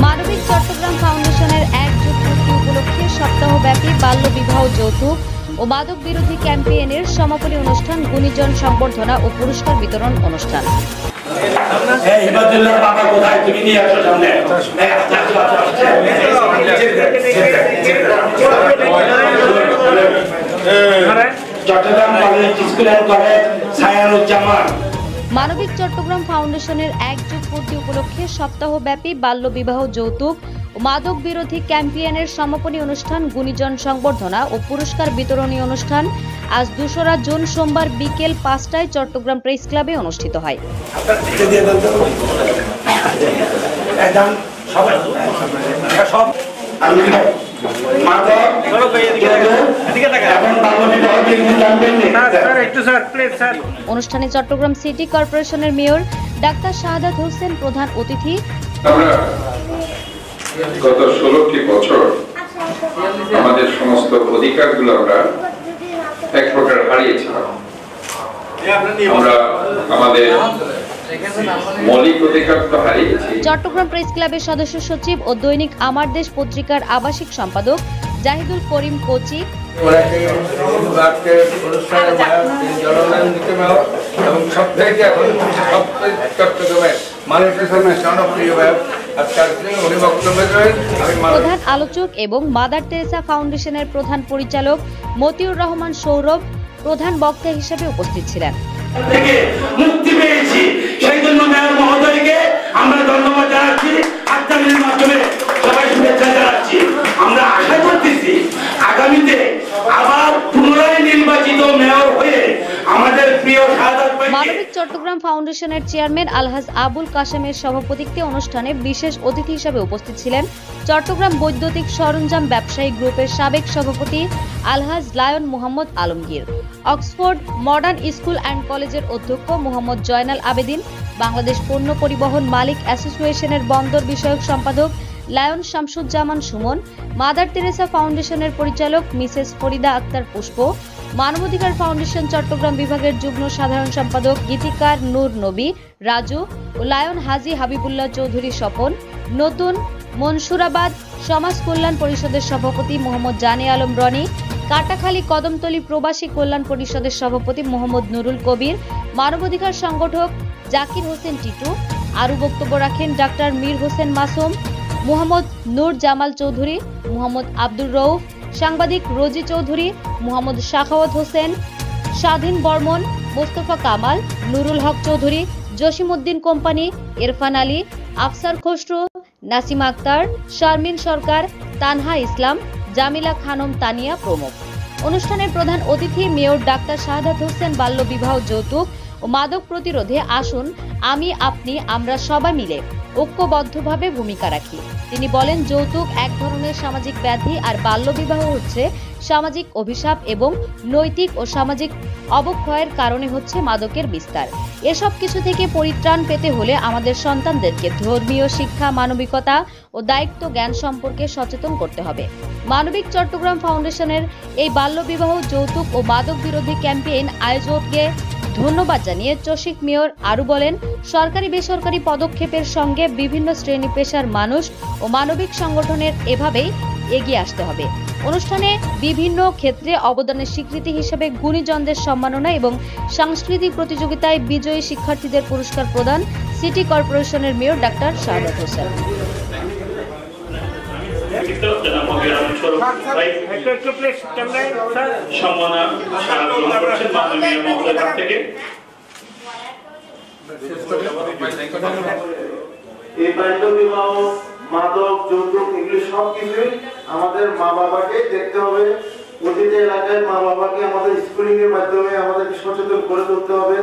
মানবিক চট্টগ্রাম ফাউন্ডেশনের ১ যুগ পূর্তি উপলক্ষে সপ্তাহব্যাপী বাল্যবিবাহ যৌতুক ও মাদক বিরোধী ক্যাম্পেইনের সমাপনী অনুষ্ঠান, গুণীজন সংবর্ধনা ও পুরস্কার বিতরণ অনুষ্ঠান। মানবিক চট্টগ্রাম ফাউন্ডেশনের ১ যুগ পূর্তি উপলক্ষে সপ্তাহব্যাপী বাল্যবিবাহ যৌতুক ও মাদক বিরোধী ক্যাম্পেইনের সমাপনী অনুষ্ঠান, গুণীজন সংবর্ধনা ও পুরস্কার বিতরণী অনুষ্ঠান আজ ২রা জুন সোমবার বিকেল ৫টায় চট্টগ্রাম প্রেস ক্লাবে অনুষ্ঠিত হয়। অনুষ্ঠানে চট্টগ্রাম সিটি কর্পোরেশনের মেয়র ডাক্তার শাহাদাত হোসেন প্রধান অতিথি। গত ১৬টি বছর আমাদের সমস্ত অধিকারগুলো আমরা এক প্রকার হারিয়েছিলাম। আমরা আমাদের মৌলিক অধিকার তো হারিয়েছি। চট্টগ্রাম প্রেস ক্লাবের সদস্য সচিব ও দৈনিক আমার দেশ পত্রিকার আবাসিক সম্পাদক জাহিদুল করিম কোচি প্রধান আলোচক এবং মাদার তেরেসা ফাউন্ডেশনের প্রধান পরিচালক মতিউর রহমান সৌরভ প্রধান বক্তা হিসেবে উপস্থিত ছিলেন। মুক্তি পেয়েছি, সেই জন্য মেয়র মহোদয়কে আমরা ধন্যবাদ জানাচ্ছি, আত্মানের মাধ্যমে সবাই শুভেচ্ছা জানাচ্ছি। আমরা আশা করতেছি আগামীতে আবার পুনরায় নির্বাচিত মেয়র হয়ে আমাদের প্রিয় শাহাদাত ভাই। মানবিক চট্টগ্রাম ফাউন্ডেশনের চেয়ারম্যান আলহাজ আবুল কাশেমের সভাপতিত্বে অনুষ্ঠানে বিশেষ অতিথি হিসেবে উপস্থিত ছিলেন চট্টগ্রাম বৈদ্যুতিক সরঞ্জাম ব্যবসায়ী গ্রুপের সাবেক সভাপতি আলহাজ lion Mohammad Alamgir, Oxford modern school and কলেজের অধ্যক্ষ মোহাম্মদ জয়নাল আবেদিন, বাংলাদেশ পণ্য পরিবহন মালিক অ্যাসোসিয়েশনের বন্দর বিষয়ক সম্পাদক lion Shamsuzzaman Suman, mother Teresa ফাউন্ডেশনের পরিচালক মিসেস ফরিদা আক্তার পুষ্প, মানবাধিকার ফাউন্ডেশন চট্টগ্রাম বিভাগের যুগ্ম সাধারণ সম্পাদক গীতিকার নূর নবী রাজু ও লায়ন হাজী হাবিবুল্লাহ চৌধুরী স্বপন, নতুন মনসুরাবাদ সমাজ কল্যাণ পরিষদের সভাপতি মোহাম্মদ জানে আলম রনি, কাটাখালী কদমতলী প্রবাসী কল্যাণ পরিষদের সভাপতি মোহাম্মদ নুরুল কবির, মানবাধিকার সংগঠক জাকির হোসেন টিটু। আরও বক্তব্য রাখেন ডাক্তার মীর হোসেন মাসুম, মোহাম্মদ নূর জামাল চৌধুরী, মোহাম্মদ আব্দুর রউফ, সাংবাদিক রোজি চৌধুরী, মোহাম্মদ শাখাওয়াত হোসেন, স্বাধীন বর্মন, মোস্তফা কামাল, নুরুল হক চৌধুরী, জসিমউদ্দিন কোম্পানি, ইরফান আলী, আফসার খসরু, নাসিমা আক্তার, শারমিন সরকার, তানহা ইসলাম, জামিলা খানম তানিয়া প্রমুখ। অনুষ্ঠানের প্রধান অতিথি মেয়র ডাক্তার শাহাদাত হোসেন বাল্যবিবাহ যৌতুক ও মাদক প্রতিরোধে আসুন আমি আপনি আমরা সবাই মিলে ঐক্যবদ্ধভাবে ভূমিকা রাখি। তিনি বলেন, যৌতুক এক ধরনের সামাজিক ব্যাধি আর বাল্যবিবাহ হচ্ছে সামাজিক অভিশাপ এবং নৈতিক ও সামাজিক অবক্ষয়ের কারণে হচ্ছে মাদকের বিস্তার। এসব কিছু থেকে পরিত্রাণ পেতে হলে আমাদের সন্তানদেরকে ধর্মীয় শিক্ষা, মানবিকতা ও দায়িত্ব জ্ঞান সম্পর্কে সচেতন করতে হবে। মানবিক চট্টগ্রাম ফাউন্ডেশনের এই বাল্যবিবাহ যৌতুক ও মাদক বিরোধী ক্যাম্পেইন আয়োজককে ধন্যবাদ জানিয়ে চসিক মেয়র আরও বলেন, সরকারি বেসরকারি পদক্ষেপের সঙ্গে বিভিন্ন শ্রেণী পেশার মানুষ ও মানবিক সংগঠনের এভাবেই এগিয়ে আসতে হবে। অনুষ্ঠানে বিভিন্ন ক্ষেত্রে অবদানের স্বীকৃতি হিসেবে গুণীজনদের সম্মাননা এবং সাংস্কৃতিক প্রতিযোগিতায় বিজয়ী শিক্ষার্থীদের পুরস্কার প্রদান সিটি কর্পোরেশনের মেয়র ডাক্তার শাহাদাত হোসেন। এই বাল্যবিবাহ, মাদক, যৌতুক এগুলি সবকিছুই আমাদের মা বাবাকে দেখতে হবে। প্রতিটা এলাকায় মা বাবাকে আমাদের স্কুলিং এর মাধ্যমে আমাদেরকে সচেতন করে তুলতে হবে।